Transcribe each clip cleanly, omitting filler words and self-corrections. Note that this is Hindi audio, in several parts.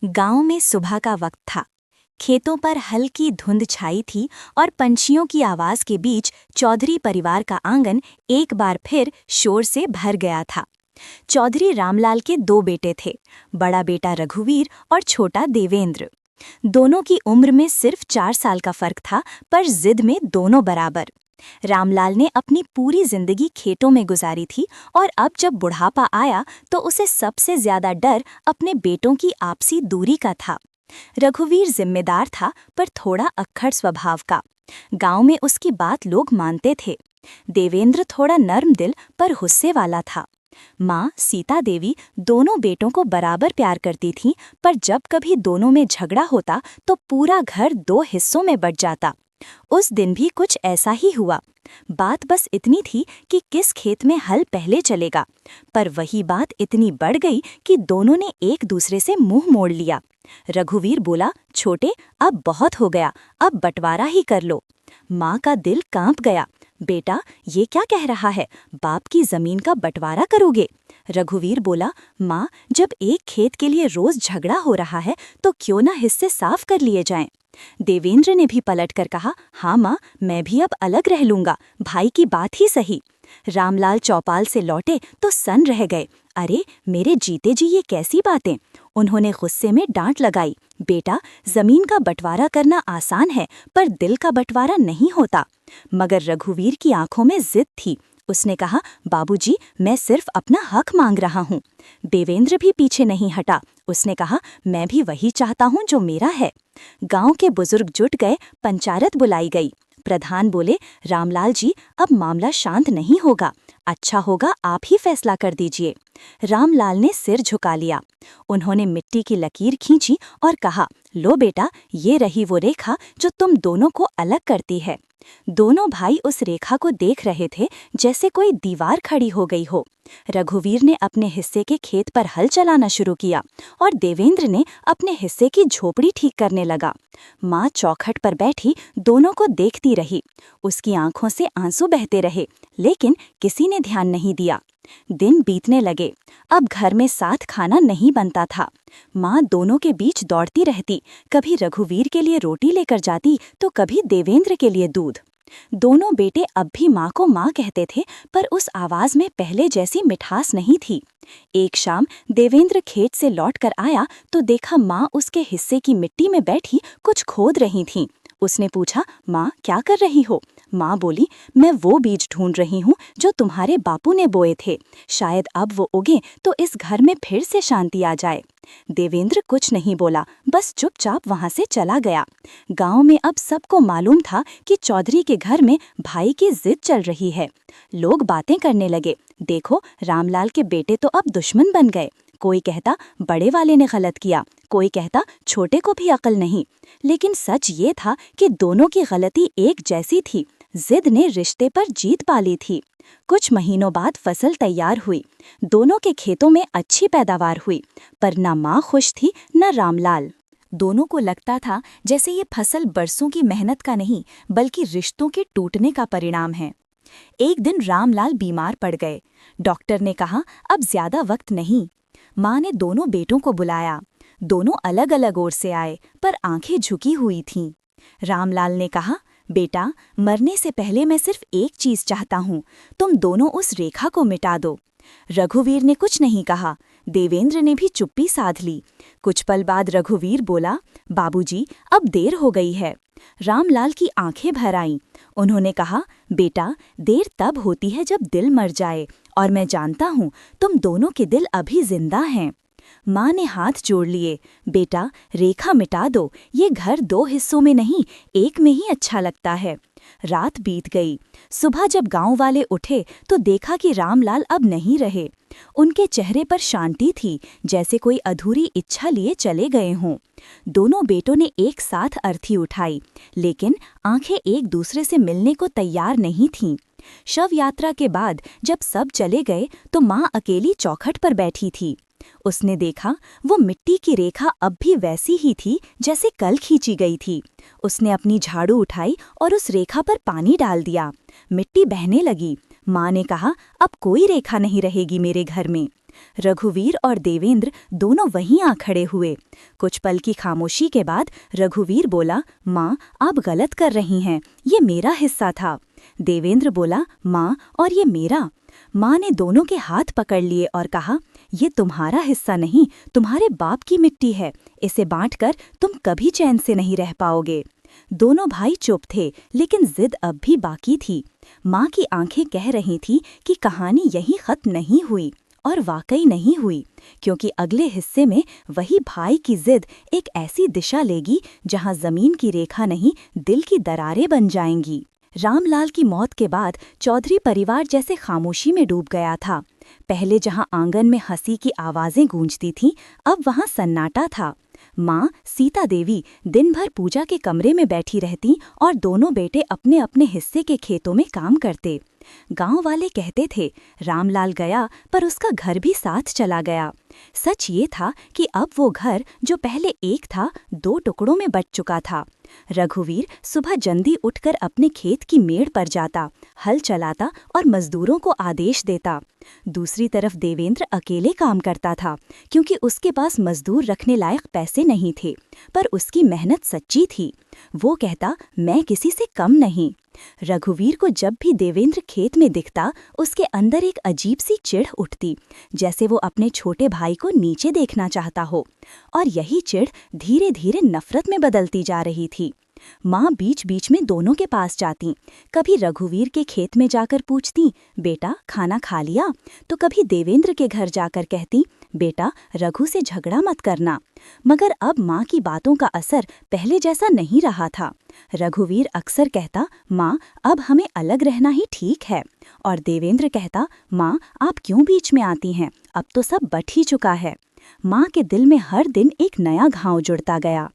गांव में सुबह का वक्त था। खेतों पर हल्की धुंध छाई थी और पंछियों की आवाज के बीच चौधरी परिवार का आंगन एक बार फिर शोर से भर गया था। चौधरी रामलाल के दो बेटे थे, बड़ा बेटा रघुवीर और छोटा देवेंद्र। दोनों की उम्र में सिर्फ 4 साल का फर्क था, पर जिद में दोनों बराबर। रामलाल ने अपनी पूरी जिंदगी खेतों में गुजारी थी और अब जब बुढ़ापा आया तो उसे सबसे ज्यादा डर अपने बेटों की आपसी दूरी का था। रघुवीर जिम्मेदार था, पर थोड़ा अक्खड़ स्वभाव का। गांव में उसकी बात लोग मानते थे। देवेंद्र थोड़ा नर्म दिल पर गुस्से वाला था। माँ सीता देवी दोनों बेटों को बराबर प्यार करती थीं, पर जब कभी दोनों में झगड़ा होता तो पूरा घर 2 हिस्सों में बंट जाता। उस दिन भी कुछ ऐसा ही हुआ। बात बस इतनी थी कि किस खेत में हल पहले चलेगा, पर वही बात इतनी बढ़ गई कि दोनों ने एक दूसरे से मुंह मोड़ लिया। रघुवीर बोला, छोटे, अब बहुत हो गया, अब बंटवारा ही कर लो। माँ का दिल कांप गया। बेटा, ये क्या कह रहा है, बाप की जमीन का बंटवारा करोगे? रघुवीर बोला, माँ, जब एक खेत के लिए रोज झगड़ा हो रहा है तो क्यों ना हिस्से साफ कर लिए जाएं? देवेंद्र ने भी पलटकर कहा, हाँ माँ, मैं भी अब अलग रह लूंगा, भाई की बात ही सही। रामलाल चौपाल से लौटे तो सन रह गए। अरे मेरे जीते जी ये कैसी बातें! उन्होंने गुस्से में डांट लगाई। बेटा, जमीन का बंटवारा करना आसान है, पर दिल का बंटवारा नहीं होता। मगर रघुवीर की आंखों में जिद थी। उसने कहा, बाबूजी, मैं सिर्फ अपना हक मांग रहा हूँ। देवेंद्र भी पीछे नहीं हटा। उसने कहा, मैं भी वही चाहता हूँ जो मेरा है। गांव के बुजुर्ग जुट गए, पंचायत बुलाई गई। प्रधान बोले, रामलाल जी, अब मामला शांत नहीं होगा, अच्छा होगा आप ही फैसला कर दीजिए। रामलाल ने सिर झुका लिया। उन्होंने मिट्टी की लकीर खींची और कहा, लो बेटा, ये रही वो रेखा जो तुम दोनों को अलग करती है। दोनों भाई उस रेखा को देख रहे थे जैसे कोई दीवार खड़ी हो गई हो। रघुवीर ने अपने हिस्से के खेत पर हल चलाना शुरू किया और देवेंद्र ने अपने हिस्से की झोपड़ी ठीक करने लगा। माँ चौखट पर बैठी दोनों को देखती रही। उसकी आंखों से आंसू बहते रहे, लेकिन किसी ने ध्यान नहीं दिया। दिन बीतने लगे। अब घर में साथ खाना नहीं बनता था। माँ दोनों के बीच दौड़ती रहती, कभी रघुवीर के लिए रोटी लेकर जाती तो कभी देवेंद्र के लिए दूध। दोनों बेटे अब भी माँ को माँ कहते थे, पर उस आवाज में पहले जैसी मिठास नहीं थी। एक शाम देवेंद्र खेत से लौटकर आया तो देखा माँ उसके हिस्से की मिट्टी में बैठी कुछ खोद रही थीं। उसने पूछा, माँ, क्या कर रही हो? माँ बोली, मैं वो बीज ढूंढ रही हूँ जो तुम्हारे बापू ने बोए थे। शायद अब वो उगे तो इस घर में फिर से शांति आ जाए। देवेंद्र कुछ नहीं बोला, बस चुपचाप वहां से चला गया। गांव में अब सबको मालूम था कि चौधरी के घर में भाई की जिद चल रही है। लोग बातें करने लगे, देखो, रामलाल के बेटे तो अब दुश्मन बन गए। कोई कहता बड़े वाले ने गलत किया, कोई कहता छोटे को भी अकल नहीं। लेकिन सच ये था कि दोनों की गलती एक जैसी थी। जिद ने रिश्ते पर जीत पा ली थी। कुछ महीनों बाद फसल तैयार हुई। दोनों के खेतों में अच्छी पैदावार हुई, पर न माँ खुश थी न रामलाल। दोनों को लगता था जैसे ये फसल बरसों की मेहनत का नहीं, बल्कि रिश्तों के टूटने का परिणाम है। एक दिन रामलाल बीमार पड़ गए। डॉक्टर ने कहा, अब ज्यादा वक्त नहीं। माँ ने दोनों बेटों को बुलाया। दोनों अलग अलग ओर से आए, पर आंखें झुकी हुई थीं। रामलाल ने कहा, बेटा, मरने से पहले मैं सिर्फ एक चीज चाहता हूँ, तुम दोनों उस रेखा को मिटा दो। रघुवीर ने कुछ नहीं कहा। देवेंद्र ने भी चुप्पी साध ली। कुछ पल बाद रघुवीर बोला, बाबूजी, अब देर हो गई है। रामलाल की आंखें भर आईं। उन्होंने कहा, बेटा, देर तब होती है जब दिल मर जाए, और मैं जानता हूँ तुम दोनों के दिल अभी जिंदा हैं। माँ ने हाथ जोड़ लिए। बेटा, रेखा मिटा दो, ये घर 2 हिस्सों में नहीं, एक में ही अच्छा लगता है। रात बीत गई। सुबह जब गांव वाले उठे तो देखा कि रामलाल अब नहीं रहे। उनके चेहरे पर शांति थी, जैसे कोई अधूरी इच्छा लिए चले गए हों। दोनों बेटों ने एक साथ अर्थी उठाई, लेकिन आंखें एक दूसरे से मिलने को तैयार नहीं थीं। शव यात्रा के बाद जब सब चले गए तो माँ अकेली चौखट पर बैठी थी। उसने देखा वो मिट्टी की रेखा अब भी वैसी ही थी जैसे कल खींची गई थी। उसने अपनी झाड़ू उठाई और उस रेखा पर पानी डाल दिया। मिट्टी बहने लगी। माँ ने कहा, अब कोई रेखा नहीं रहेगी मेरे घर में। रघुवीर और देवेंद्र दोनों वहीं आ खड़े हुए। कुछ पल की खामोशी के बाद रघुवीर बोला, माँ आप गलत कर रही हैं, ये मेरा हिस्सा था। देवेंद्र बोला, माँ और ये मेरा। माँ ने दोनों के हाथ पकड़ लिए और कहा, ये तुम्हारा हिस्सा नहीं, तुम्हारे बाप की मिट्टी है, इसे बांटकर तुम कभी चैन से नहीं रह पाओगे। दोनों भाई चुप थे, लेकिन जिद अब भी बाकी थी। माँ की आंखें कह रही थी कि कहानी यहीं खत्म नहीं हुई, और वाकई नहीं हुई, क्योंकि अगले हिस्से में वही भाई की जिद एक ऐसी दिशा लेगी जहां जमीन की रेखा नहीं, दिल की दरारें बन जाएंगी। रामलाल की मौत के बाद चौधरी परिवार जैसे खामोशी में डूब गया था। पहले जहां आंगन में हंसी की आवाजें गूंजती थीं, अब वहां सन्नाटा था। माँ सीता देवी दिन भर पूजा के कमरे में बैठी रहती और दोनों बेटे अपने अपने हिस्से के खेतों में काम करते। गांव वाले कहते थे, रामलाल गया पर उसका घर भी साथ चला गया। सच ये था कि अब वो घर जो पहले एक था, 2 टुकड़ों में बंट चुका था। रघुवीर सुबह जल्दी उठकर अपने खेत की मेड़ पर जाता, हल चलाता और मजदूरों को आदेश देता। दूसरी तरफ देवेंद्र अकेले काम करता था, क्योंकि उसके पास मजदूर रखने लायक पैसे नहीं थे, पर उसकी मेहनत सच्ची थी। वो कहता, मैं किसी से कम नहीं। रघुवीर को जब भी देवेंद्र खेत में दिखता, उसके अंदर एक अजीब सी चिढ़ उठती, जैसे वो अपने छोटे भाई को नीचे देखना चाहता हो। और यही चिढ़ धीरे धीरे नफरत में बदलती जा रही थी। माँ बीच बीच में दोनों के पास जाती, कभी रघुवीर के खेत में जाकर पूछती, बेटा खाना खा लिया? तो कभी देवेंद्र के घर जाकर कहती, बेटा रघु से झगड़ा मत करना। मगर अब माँ की बातों का असर पहले जैसा नहीं रहा था। रघुवीर अक्सर कहता, माँ अब हमें अलग रहना ही ठीक है। और देवेंद्र कहता, माँ आप क्यों बीच में आती हैं, अब तो सब बट ही चुका है। माँ के दिल में हर दिन एक नया घाव जुड़ता गया।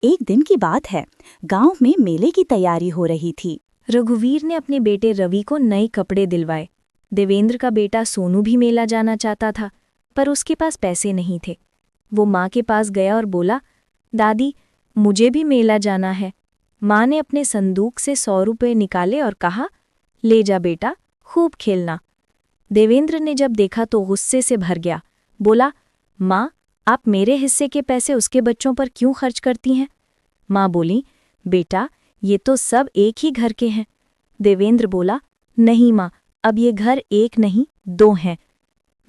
एक दिन की बात है, गांव में मेले की तैयारी हो रही थी। रघुवीर ने अपने बेटे रवि को नए कपड़े दिलवाए। देवेंद्र का बेटा सोनू भी मेला जाना चाहता था, पर उसके पास पैसे नहीं थे। वो माँ के पास गया और बोला, दादी मुझे भी मेला जाना है। माँ ने अपने संदूक से 100 रुपये निकाले और कहा, ले जा बेटा, खूब खेलना। देवेंद्र ने जब देखा तो गुस्से से भर गया। बोला, माँ आप मेरे हिस्से के पैसे उसके बच्चों पर क्यों खर्च करती हैं? माँ बोली, बेटा ये तो सब एक ही घर के हैं। देवेंद्र बोला, नहीं माँ, अब ये घर एक नहीं 2 हैं।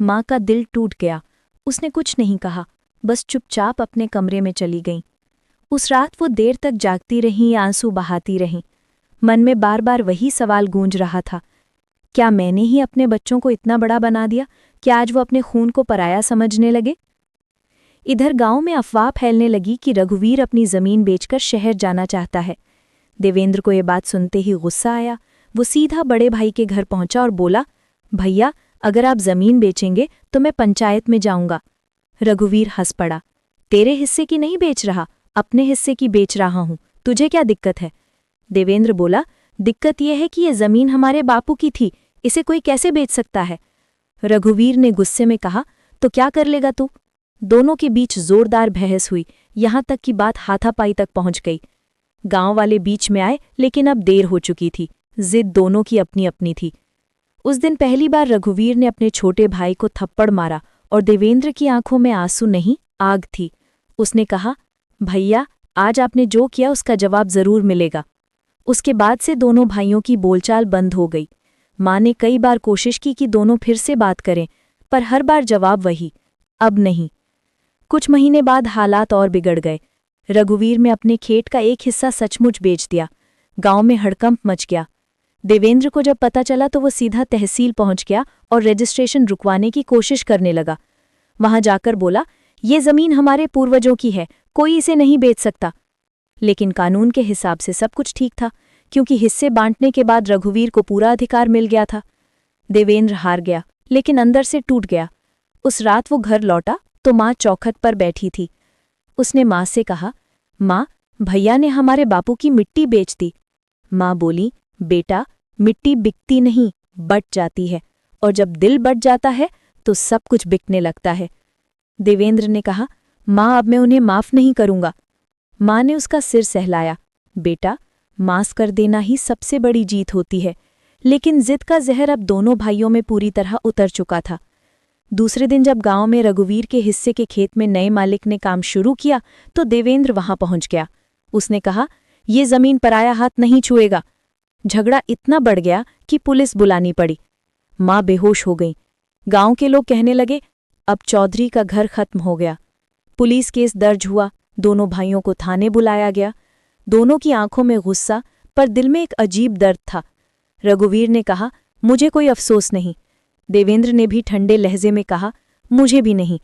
माँ का दिल टूट गया। उसने कुछ नहीं कहा, बस चुपचाप अपने कमरे में चली गईं। उस रात वो देर तक जागती रहीं, आंसू बहाती रहीं। मन में बार बार वही सवाल गूंज रहा था, क्या मैंने ही अपने बच्चों को इतना बड़ा बना दिया? क्या आज वो अपने खून को पराया समझने लगे? इधर गांव में अफवाह फैलने लगी कि रघुवीर अपनी जमीन बेचकर शहर जाना चाहता है। देवेंद्र को ये बात सुनते ही गुस्सा आया। वो सीधा बड़े भाई के घर पहुंचा और बोला, भैया अगर आप जमीन बेचेंगे तो मैं पंचायत में जाऊंगा। रघुवीर हंस पड़ा, तेरे हिस्से की नहीं बेच रहा, अपने हिस्से की बेच रहा हूं, तुझे क्या दिक्कत है? देवेंद्र बोला, दिक्कत यह है कि ये जमीन हमारे बापू की थी, इसे कोई कैसे बेच सकता है? रघुवीर ने गुस्से में कहा, तो क्या कर लेगा तू? दोनों के बीच जोरदार बहस हुई, यहां तक कि बात हाथापाई तक पहुंच गई। गांव वाले बीच में आए, लेकिन अब देर हो चुकी थी। जिद दोनों की अपनी अपनी थी। उस दिन पहली बार रघुवीर ने अपने छोटे भाई को थप्पड़ मारा और देवेंद्र की आंखों में आंसू नहीं, आग थी। उसने कहा, भैया आज आपने जो किया उसका जवाब जरूर मिलेगा। उसके बाद से दोनों भाइयों की बोलचाल बंद हो गई। माँ ने कई बार कोशिश की कि दोनों फिर से बात करें, पर हर बार जवाब वही, अब नहीं। कुछ महीने बाद हालात और बिगड़ गए। रघुवीर ने अपने खेत का एक हिस्सा सचमुच बेच दिया। गांव में हड़कंप मच गया। देवेंद्र को जब पता चला तो वो सीधा तहसील पहुंच गया और रजिस्ट्रेशन रुकवाने की कोशिश करने लगा। वहां जाकर बोला, ये जमीन हमारे पूर्वजों की है, कोई इसे नहीं बेच सकता। लेकिन कानून के हिसाब से सब कुछ ठीक था, क्योंकि हिस्से बांटने के बाद रघुवीर को पूरा अधिकार मिल गया था। देवेंद्र हार गया, लेकिन अंदर से टूट गया। उस रात वो घर लौटा तो माँ चौखट पर बैठी थी। उसने माँ से कहा, माँ भैया ने हमारे बापू की मिट्टी बेच दी। माँ बोली, बेटा मिट्टी बिकती नहीं, बट जाती है, और जब दिल बट जाता है तो सब कुछ बिकने लगता है। देवेंद्र ने कहा, माँ अब मैं उन्हें माफ नहीं करूंगा। माँ ने उसका सिर सहलाया, बेटा माफ कर देना ही सबसे बड़ी जीत होती है। लेकिन जिद का जहर अब दोनों भाइयों में पूरी तरह उतर चुका था। दूसरे दिन जब गांव में रघुवीर के हिस्से के खेत में नए मालिक ने काम शुरू किया तो देवेंद्र वहां पहुंच गया। उसने कहा, ये जमीन पराया हाथ नहीं छुएगा। झगड़ा इतना बढ़ गया कि पुलिस बुलानी पड़ी। माँ बेहोश हो गई। गांव के लोग कहने लगे, अब चौधरी का घर खत्म हो गया। पुलिस केस दर्ज हुआ। दोनों भाइयों को थाने बुलाया गया। दोनों की आंखों में गुस्सा, पर दिल में एक अजीब दर्द था। रघुवीर ने कहा, मुझे कोई अफसोस नहीं। देवेंद्र ने भी ठंडे लहजे में कहा, मुझे भी नहीं।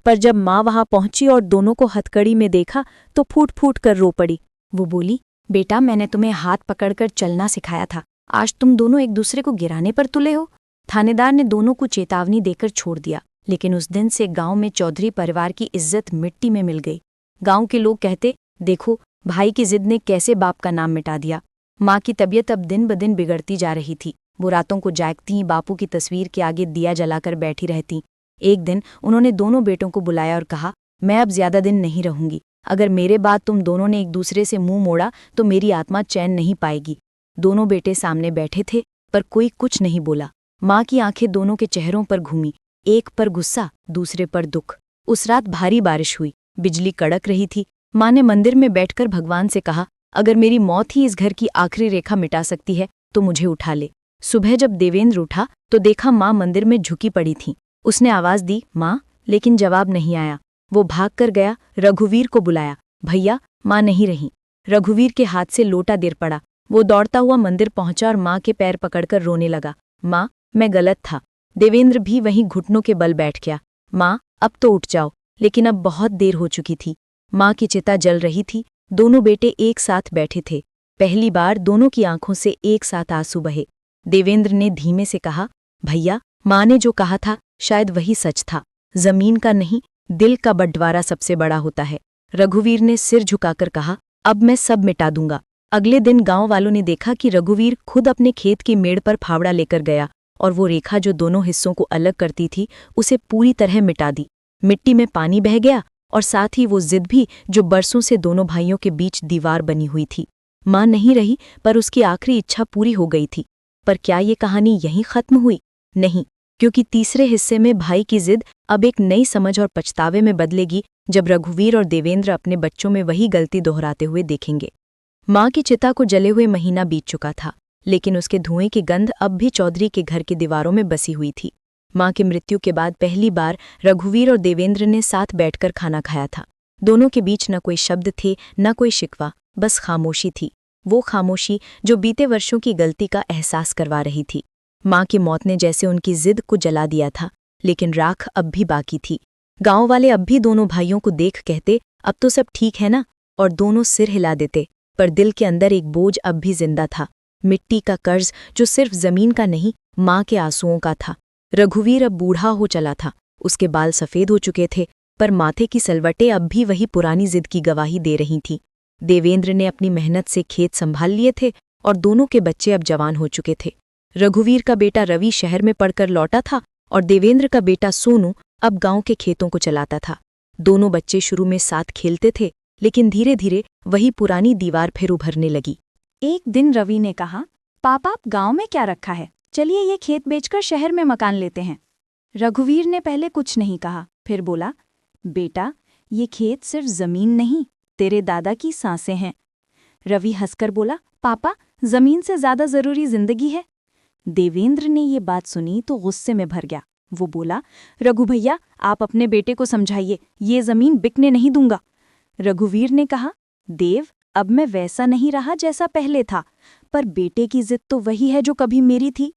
पर जब माँ वहां पहुंची और दोनों को हथकड़ी में देखा तो फूट फूट कर रो पड़ी। वो बोली, बेटा, मैंने तुम्हें हाथ पकड़कर चलना सिखाया था, आज तुम दोनों एक दूसरे को गिराने पर तुले हो। थानेदार ने दोनों को चेतावनी देकर छोड़ दिया, लेकिन उस दिन से गांव में चौधरी परिवार की इज्जत मिट्टी में मिल गई। गांव के लोग कहते, देखो भाई की जिद ने कैसे बाप का नाम मिटा दिया। माँ की तबीयत अब दिन ब दिन बिगड़ती जा रही थी। वो रातों को जागती, बापू की तस्वीर के आगे दिया जलाकर बैठी रहती। एक दिन उन्होंने दोनों बेटों को बुलाया और कहा, मैं अब ज्यादा दिन नहीं रहूंगी। अगर मेरे बाद तुम दोनों ने एक दूसरे से मुंह मोड़ा तो मेरी आत्मा चैन नहीं पाएगी। दोनों बेटे सामने बैठे थे, पर कोई कुछ नहीं बोला। माँ की आंखें दोनों के चेहरों पर घूमी, एक पर गुस्सा, दूसरे पर दुख। उस रात भारी बारिश हुई, बिजली कड़क रही थी। माँ ने मंदिर में बैठकर भगवान से कहा, अगर मेरी मौत ही इस घर की आखिरी रेखा मिटा सकती है तो मुझे उठा ले। सुबह जब देवेंद्र उठा तो देखा माँ मंदिर में झुकी पड़ी थी। उसने आवाज दी, माँ, लेकिन जवाब नहीं आया। वो भाग कर गया, रघुवीर को बुलाया। भैया, माँ नहीं रही। रघुवीर के हाथ से लोटा गिर पड़ा। वो दौड़ता हुआ मंदिर पहुंचा और माँ के पैर पकड़कर रोने लगा। माँ, मैं गलत था। देवेंद्र भी वहीं घुटनों के बल बैठ गया। माँ, अब तो उठ जाओ। लेकिन अब बहुत देर हो चुकी थी। माँ की चिता जल रही थी। दोनों बेटे एक साथ बैठे थे। पहली बार दोनों की आंखों से एक साथ आंसू बहे। देवेंद्र ने धीमे से कहा, भैया, माँ ने जो कहा था शायद वही सच था। जमीन का नहीं, दिल का बंटवारा सबसे बड़ा होता है। रघुवीर ने सिर झुकाकर कहा, अब मैं सब मिटा दूंगा। अगले दिन गांव वालों ने देखा कि रघुवीर खुद अपने खेत की मेड़ पर फावड़ा लेकर गया और वो रेखा जो दोनों हिस्सों को अलग करती थी उसे पूरी तरह मिटा दी। मिट्टी में पानी बह गया और साथ ही वो जिद भी जो बरसों से दोनों भाइयों के बीच दीवार बनी हुई थी। माँ नहीं रही, पर उसकी आखिरी इच्छा पूरी हो गई थी। पर क्या ये कहानी यहीं खत्म हुई? नहीं, क्योंकि तीसरे हिस्से में भाई की जिद अब एक नई समझ और पछतावे में बदलेगी, जब रघुवीर और देवेंद्र अपने बच्चों में वही गलती दोहराते हुए देखेंगे। माँ की चिता को जले हुए महीना बीत चुका था, लेकिन उसके धुएं की गंध अब भी चौधरी के घर की दीवारों में बसी हुई थी। माँ की मृत्यु के बाद पहली बार रघुवीर और देवेंद्र ने साथ बैठकर खाना खाया था। दोनों के बीच न कोई शब्द थे, न कोई शिकवा, बस खामोशी थी। वो खामोशी जो बीते वर्षों की गलती का एहसास करवा रही थी। माँ की मौत ने जैसे उनकी जिद को जला दिया था, लेकिन राख अब भी बाकी थी। गांव वाले अब भी दोनों भाइयों को देख कहते, अब तो सब ठीक है ना, और दोनों सिर हिला देते। पर दिल के अंदर एक बोझ अब भी जिंदा था, मिट्टी का कर्ज जो सिर्फ जमीन का नहीं, माँ के आंसुओं का था। रघुवीर अब बूढ़ा हो चला था, उसके बाल सफेद हो चुके थे, पर माथे की सलवटें अब भी वही पुरानी जिद की गवाही दे रही थीं। देवेंद्र ने अपनी मेहनत से खेत संभाल लिए थे और दोनों के बच्चे अब जवान हो चुके थे। रघुवीर का बेटा रवि शहर में पढ़कर लौटा था और देवेंद्र का बेटा सोनू अब गांव के खेतों को चलाता था। दोनों बच्चे शुरू में साथ खेलते थे, लेकिन धीरे धीरे वही पुरानी दीवार फिर उभरने लगी। एक दिन रवि ने कहा, पापा, आप गांव में क्या रखा है? चलिए ये खेत बेचकर शहर में मकान लेते हैं। रघुवीर ने पहले कुछ नहीं कहा, फिर बोला, बेटा, ये खेत सिर्फ जमीन नहीं, तेरे दादा की सांसें हैं। रवि हंसकर बोला, पापा, जमीन से ज्यादा जरूरी जिंदगी है। देवेंद्र ने ये बात सुनी तो गुस्से में भर गया। वो बोला, रघु भैया, आप अपने बेटे को समझाइए, ये जमीन बिकने नहीं दूंगा। रघुवीर ने कहा, देव, अब मैं वैसा नहीं रहा जैसा पहले था, पर बेटे की जिद तो वही है जो कभी मेरी थी।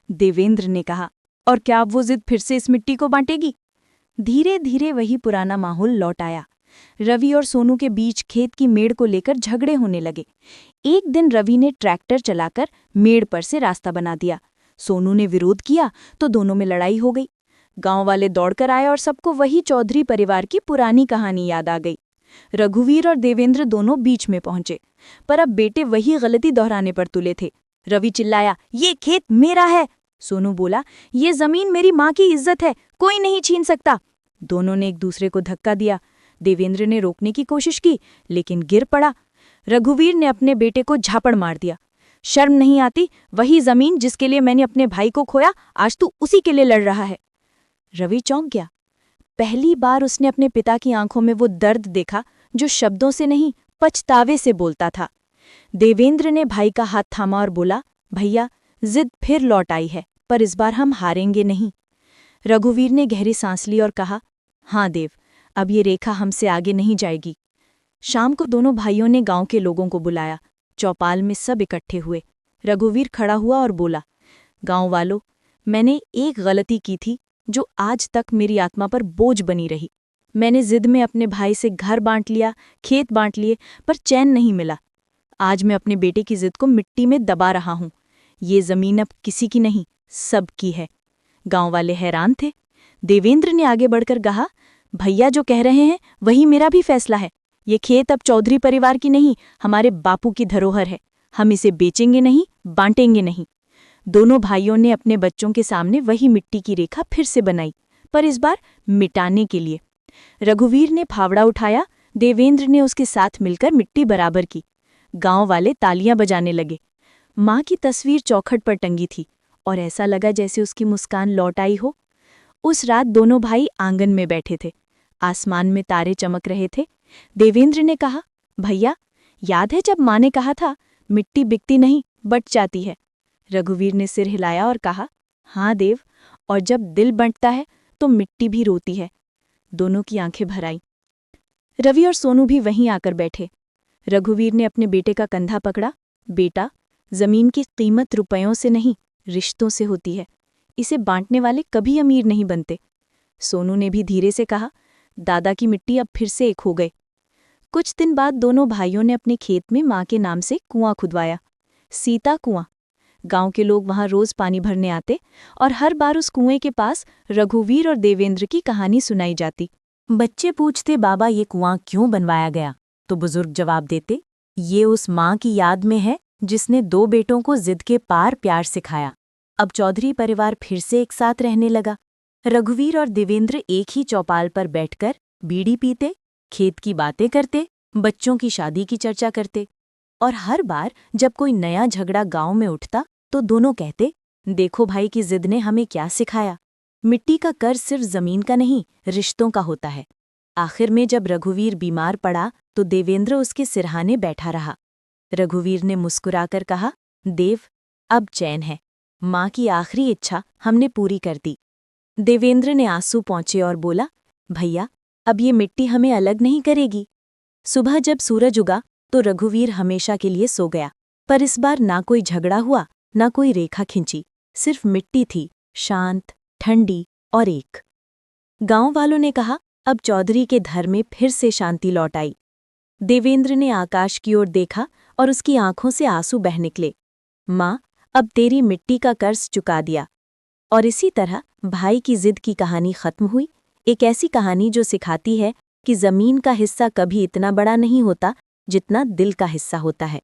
देवेंद्र ने कहा, और क्या अब वो जिद फिर से इस मिट्टी को बांटेगी? धीरे धीरे वही पुराना माहौल लौट आया। रवि और सोनू के बीच खेत की मेड़ को लेकर झगड़े होने लगे। एक दिन रवि ने ट्रैक्टर चलाकर मेड़ पर से रास्ता बना दिया। सोनू ने विरोध किया तो दोनों में लड़ाई हो गई। गांव वाले दौड़कर आए और सबको वही चौधरी परिवार की पुरानी कहानी याद आ गई। रघुवीर और देवेंद्र दोनों बीच में पहुंचे, पर अब बेटे वही गलती दोहराने पर तुले थे। रवि चिल्लाया, ये खेत मेरा है। सोनू बोला, ये जमीन मेरी माँ की इज्जत है, कोई नहीं छीन सकता। दोनों ने एक दूसरे को धक्का दिया। देवेंद्र ने रोकने की कोशिश की, लेकिन गिर पड़ा। रघुवीर ने अपने बेटे को झापड़ मार दिया। शर्म नहीं आती? वही जमीन जिसके लिए मैंने अपने भाई को खोया, आज तू उसी के लिए लड़ रहा है। रवि चौंक गया। पहली बार उसने अपने पिता की आंखों में वो दर्द देखा जो शब्दों से नहीं, पछतावे से बोलता था। देवेंद्र ने भाई का हाथ थामा और बोला, भैया, जिद फिर लौट आई है, पर इस बार हम हारेंगे नहीं। रघुवीर ने गहरी सांस ली और कहा, हाँ देव, अब ये रेखा हमसे आगे नहीं जाएगी। शाम को दोनों भाइयों ने गांव के लोगों को बुलाया। चौपाल में सब इकट्ठे हुए। रघुवीर खड़ा हुआ और बोला, गांव वालों, मैंने एक गलती की थी जो आज तक मेरी आत्मा पर बोझ बनी रही। मैंने जिद में अपने भाई से घर बांट लिया, खेत बांट लिए, पर चैन नहीं मिला। आज मैं अपने बेटे की जिद को मिट्टी में दबा रहा हूं। ये जमीन अब किसी की नहीं, सबकी है। गांव वाले हैरान थे। देवेंद्र ने आगे बढ़कर कहा, भैया जो कह रहे हैं वही मेरा भी फैसला है। ये खेत अब चौधरी परिवार की नहीं, हमारे बापू की धरोहर है। हम इसे बेचेंगे नहीं, बांटेंगे नहीं। दोनों भाइयों ने अपने बच्चों के सामने वही मिट्टी की रेखा फिर से बनाई, पर इस बार मिटाने के लिए। रघुवीर ने फावड़ा उठाया, देवेंद्र ने उसके साथ मिलकर मिट्टी बराबर की। गांव वाले तालियां बजाने लगे। माँ की तस्वीर चौखट पर टंगी थी और ऐसा लगा जैसे उसकी मुस्कान लौट आई हो। उस रात दोनों भाई आंगन में बैठे थे। आसमान में तारे चमक रहे थे। देवेंद्र ने कहा, भैया, याद है जब माँ ने कहा था, मिट्टी बिकती नहीं, बट जाती है। रघुवीर ने सिर हिलाया और कहा, हाँ देव, और जब दिल बंटता है तो मिट्टी भी रोती है। दोनों की आंखें भर आईं। रवि और सोनू भी वहीं आकर बैठे। रघुवीर ने अपने बेटे का कंधा पकड़ा। बेटा, जमीन की कीमत रुपयों से नहीं, रिश्तों से होती है। इसे बांटने वाले कभी अमीर नहीं बनते। सोनू ने भी धीरे से कहा, दादा की मिट्टी अब फिर से एक हो गए। कुछ दिन बाद दोनों भाइयों ने अपने खेत में माँ के नाम से कुआं खुदवाया, सीता कुआं। गांव के लोग वहां रोज पानी भरने आते और हर बार उस कुएं के पास रघुवीर और देवेंद्र की कहानी सुनाई जाती। बच्चे पूछते, बाबा ये कुआं क्यों बनवाया गया? तो बुजुर्ग जवाब देते, ये उस माँ की याद में है जिसने दो बेटों को जिद के पार प्यार सिखाया। अब चौधरी परिवार फिर से एक साथ रहने लगा। रघुवीर और देवेंद्र एक ही चौपाल पर बैठकर बीड़ी पीते, खेत की बातें करते, बच्चों की शादी की चर्चा करते। और हर बार जब कोई नया झगड़ा गांव में उठता तो दोनों कहते, देखो भाई की जिद ने हमें क्या सिखाया। मिट्टी का कर्ज सिर्फ जमीन का नहीं, रिश्तों का होता है। आखिर में जब रघुवीर बीमार पड़ा तो देवेंद्र उसके सिरहाने बैठा रहा। रघुवीर ने मुस्कुराकर कहा, देव, अब चैन है। माँ की आखिरी इच्छा हमने पूरी कर दी। देवेंद्र ने आंसू पोंछे और बोला, भैया, अब ये मिट्टी हमें अलग नहीं करेगी। सुबह जब सूरज उगा तो रघुवीर हमेशा के लिए सो गया। पर इस बार ना कोई झगड़ा हुआ, ना कोई रेखा खिंची, सिर्फ मिट्टी थी, शांत, ठंडी और एक। गांव वालों ने कहा, अब चौधरी के घर में फिर से शांति लौट आई। देवेंद्र ने आकाश की ओर देखा और उसकी आंखों से आंसू बह निकले। माँ, अब तेरी मिट्टी का कर्ज चुका दिया। और इसी तरह भाई की जिद की कहानी खत्म हुई। एक ऐसी कहानी जो सिखाती है कि जमीन का हिस्सा कभी इतना बड़ा नहीं होता जितना दिल का हिस्सा होता है।